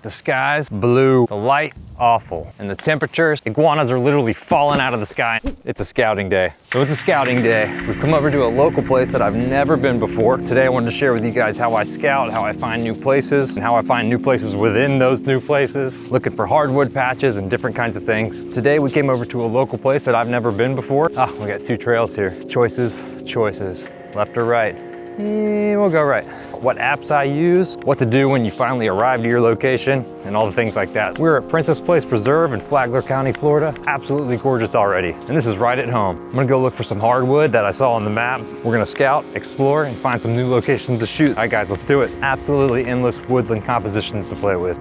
The sky's blue, the light awful, and the temperatures, iguanas are literally falling out of the sky. It's a scouting day. So it's a scouting day. We've come over to a local place that I've never been before. Today I wanted to share with you guys how I scout, how I find new places, and how I find new places within those new places, looking for hardwood patches and different kinds of things. Today we came over to a local place that I've never been before. Ah, we got two trails here. Choices, left or right. We'll go right. What apps I use, what to do when you finally arrive to your location, and all the things like that. We're at Princess Place Preserve in Flagler County, Florida. Absolutely gorgeous already. And this is right at home. I'm gonna go look for some hardwood that I saw on the map. We're gonna scout, explore, and find some new locations to shoot. All right guys, let's do it. Absolutely endless woodland compositions to play with.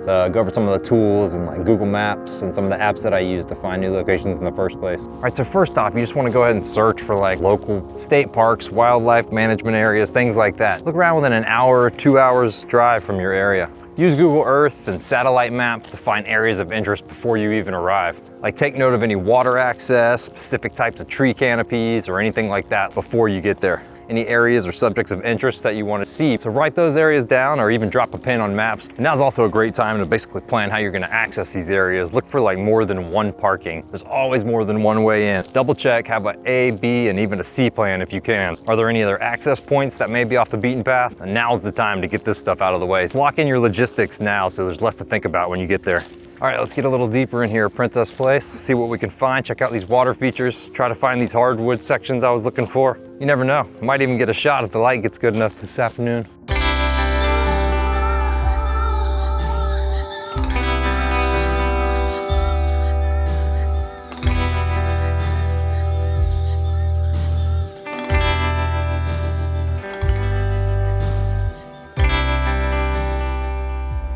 So go over some of the tools and like Google Maps and some of the apps that I use to find new locations in the first place. All right, so first off, you just want to go ahead and search for like local state parks, wildlife management areas, things like that. Look around within an hour or 2 hours drive from your area. Use Google Earth and satellite maps to find areas of interest before you even arrive. Like take note of any water access, specific types of tree canopies, or anything like that before you get there. Any areas or subjects of interest that you want to see. So write those areas down or even drop a pin on maps. And now's also a great time to basically plan how you're going to access these areas. Look for like more than one parking. There's always more than one way in. Double check, have an A, B, and even a C plan if you can. Are there any other access points that may be off the beaten path? And now's the time to get this stuff out of the way. So lock in your logistics now so there's less to think about when you get there. All right, let's get a little deeper in here at Princess Place, see what we can find, check out these water features, try to find these hardwood sections I was looking for. You never know, might even get a shot if the light gets good enough this afternoon.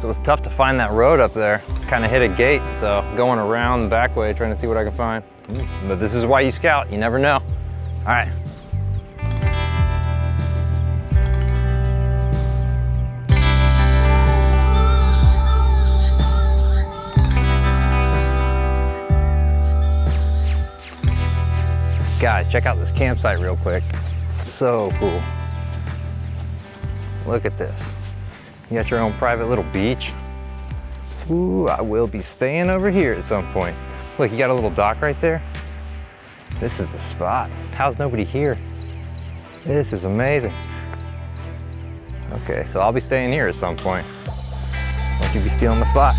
It was tough to find that road up there. Kind of hit a gate, so going around the back way, trying to see what I can find. But this is why you scout, you never know. All right. Guys, check out this campsite real quick. So cool. Look at this. You got your own private little beach. Ooh, I will be staying over here at some point. Look, you got a little dock right there. This is the spot. How's nobody here? This is amazing. Okay, so I'll be staying here at some point. Don't you be stealing my spot.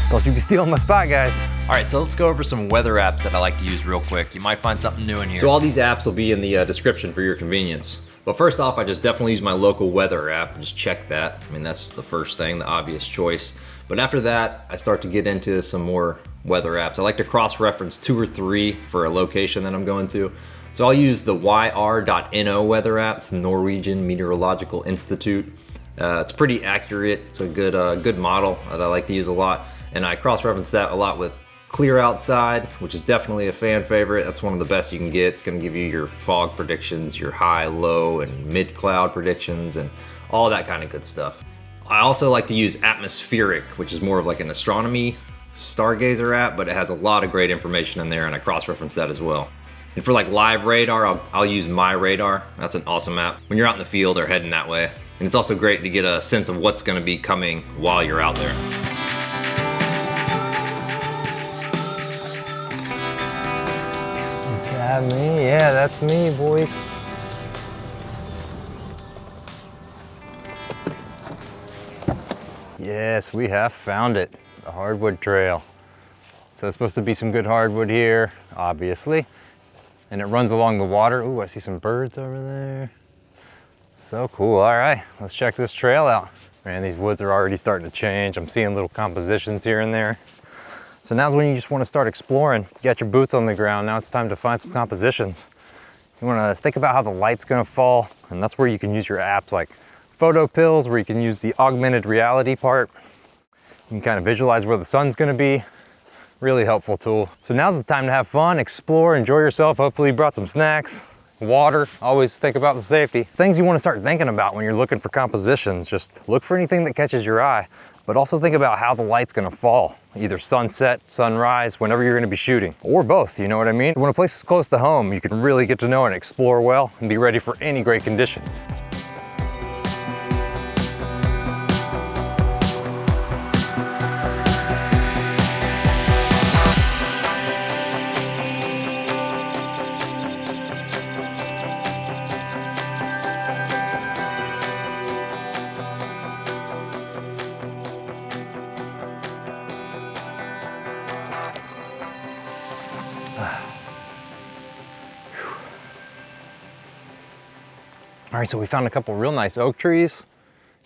Don't you be stealing my spot, guys. All right, so let's go over some weather apps that I like to use real quick. You might find something new in here. So all these apps will be in the description for your convenience. But first off, I just definitely use my local weather app and just check that. I mean, that's the first thing, the obvious choice. But after that, I start to get into some more weather apps. I like to cross-reference 2 or 3 for a location that I'm going to. So I'll use the yr.no weather app. It's the Norwegian Meteorological Institute. It's pretty accurate. It's a good model that I like to use a lot. And I cross-reference that a lot with Clear Outside, which is definitely a fan favorite. That's one of the best you can get. It's gonna give you your fog predictions, your high, low, and mid cloud predictions, and all that kind of good stuff. I also like to use Atmospheric, which is more of like an astronomy stargazer app, but it has a lot of great information in there, and I cross-reference that as well. And for like live radar, I'll use My Radar. That's an awesome app when you're out in the field or heading that way. And it's also great to get a sense of what's gonna be coming while you're out there. Is that me? Yeah, that's me, boys. Yes, we have found it, the hardwood trail. So it's supposed to be some good hardwood here, obviously. And it runs along the water. Ooh, I see some birds over there. So cool, all right, let's check this trail out. Man, these woods are already starting to change. I'm seeing little compositions here and there. So now's when you just want to start exploring. You got your boots on the ground, now it's time to find some compositions. You want to think about how the light's going to fall, and that's where you can use your apps like PhotoPills, where you can use the augmented reality part. You can kind of visualize where the sun's going to be. Really helpful tool. So now's the time to have fun, explore, enjoy yourself. Hopefully you brought some snacks, water. Always think about the safety. Things you want to start thinking about when you're looking for compositions. Just look for anything that catches your eye, but also think about how the light's going to fall. Either sunset, sunrise, whenever you're going to be shooting, or both, you know what I mean? When a place is close to home, you can really get to know and explore well and be ready for any great conditions. All right, so we found a couple real nice oak trees.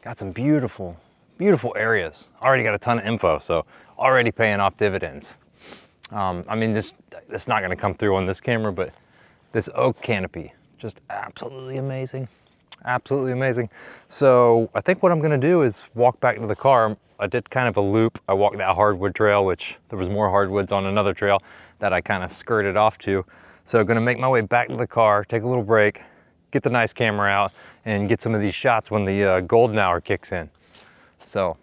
Got some beautiful, beautiful areas. Already got a ton of info, so already paying off dividends. I mean, this is not gonna come through on this camera, but this oak canopy, just absolutely amazing. Absolutely amazing. So I think what I'm gonna do is walk back to the car. I did kind of a loop. I walked that hardwood trail, which there was more hardwoods on another trail that I kind of skirted off to. So gonna make my way back to the car, take a little break, get the nice camera out, and get some of these shots when the golden hour kicks in. So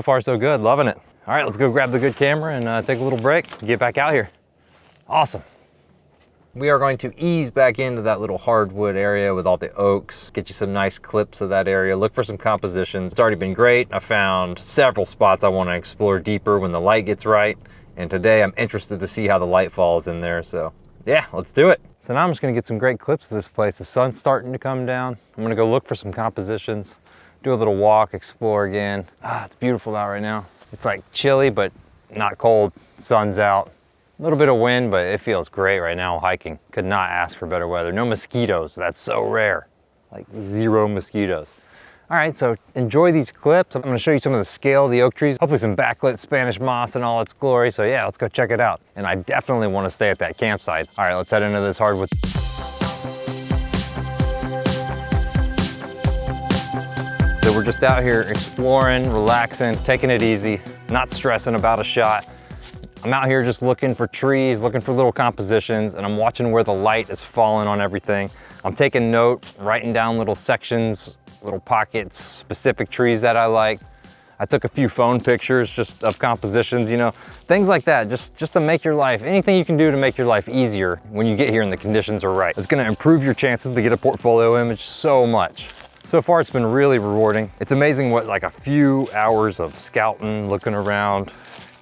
far so good, loving it. All right, let's go grab the good camera and take a little break, get back out here. Awesome. We are going to ease back into that little hardwood area with all the oaks, get you some nice clips of that area, look for some compositions. It's already been great. I found several spots I want to explore deeper when the light gets right. And today I'm interested to see how the light falls in there. So yeah, let's do it. So now I'm just gonna get some great clips of this place. The sun's starting to come down. I'm gonna go look for some compositions, do a little walk, explore again. It's beautiful out right now. It's like chilly, but not cold. Sun's out. A little bit of wind, but it feels great right now hiking. Could not ask for better weather. No mosquitoes, that's so rare. Like 0 mosquitoes. All right, so enjoy these clips. I'm gonna show you some of the scale of the oak trees, hopefully some backlit Spanish moss in all its glory. So yeah, let's go check it out. And I definitely wanna stay at that campsite. All right, let's head into this hardwood. So we're just out here exploring, relaxing, taking it easy, not stressing about a shot. I'm out here just looking for trees, looking for little compositions, and I'm watching where the light is falling on everything. I'm taking note, writing down little sections, little pockets, specific trees that I like. I took a few phone pictures just of compositions, you know, things like that, just to make your life, anything you can do to make your life easier when you get here and the conditions are right. It's gonna improve your chances to get a portfolio image so much. So far, it's been really rewarding. It's amazing what like a few hours of scouting, looking around,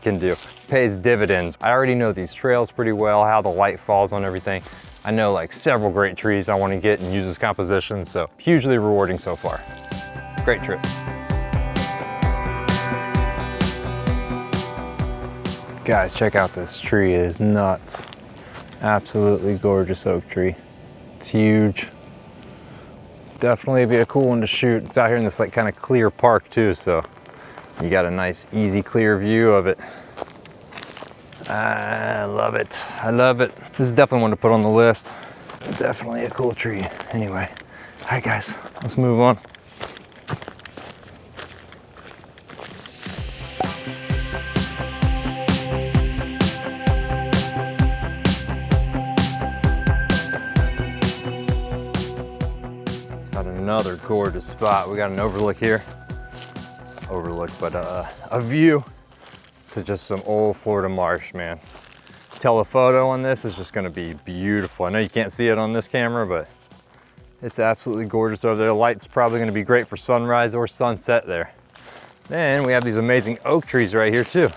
can do. Pays dividends. I already know these trails pretty well, how the light falls on everything. I know like several great trees I want to get and use as compositions, so hugely rewarding so far. Great trip. Guys, check out this tree, it is nuts. Absolutely gorgeous oak tree. It's huge. Definitely be a cool one to shoot. It's out here in this like kind of clear park too, so you got a nice, easy, clear view of it. I love it. I love it. This is definitely one to put on the list. Definitely a cool tree. Anyway, all right, guys, let's move on. It's got another gorgeous spot. We got an overlook here. But a view to just some old Florida marsh, man. Telephoto on this is just gonna be beautiful. I know you can't see it on this camera, but it's absolutely gorgeous over there. The light's probably gonna be great for sunrise or sunset there. Then we have these amazing oak trees right here too.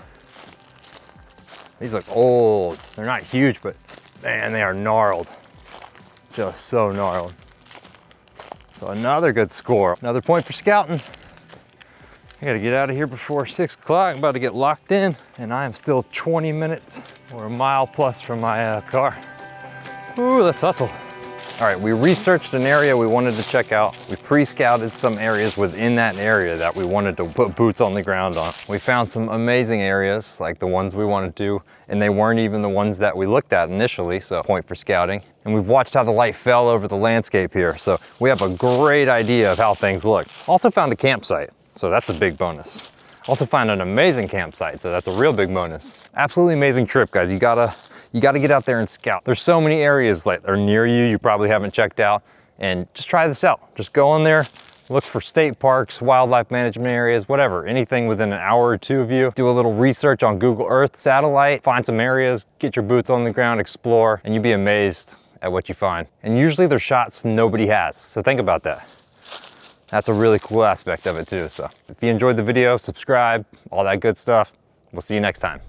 These look old. They're not huge, but man, they are gnarled. Just so gnarled. So another good score. Another point for scouting. I gotta get out of here before 6 o'clock. I'm about to get locked in, and I am still 20 minutes or a mile plus from my car. Ooh, let's hustle. All right, we researched an area we wanted to check out. We pre-scouted some areas within that area that we wanted to put boots on the ground on. We found some amazing areas, like the ones we wanted to, and they weren't even the ones that we looked at initially, so point for scouting. And we've watched how the light fell over the landscape here, so we have a great idea of how things look. Also found a campsite. So that's a big bonus. Also find an amazing campsite, so that's a real big bonus. Absolutely amazing trip, guys. You gotta get out there and scout. There's so many areas like are near you probably haven't checked out, and just try this out. Just go in there, look for state parks, wildlife management areas, whatever, anything within an hour or two of you. Do a little research on Google Earth satellite, find some areas, get your boots on the ground, explore, and you'll be amazed at what you find. And usually they're shots nobody has, so think about that. That's a really cool aspect of it too. So if you enjoyed the video, subscribe, all that good stuff. We'll see you next time.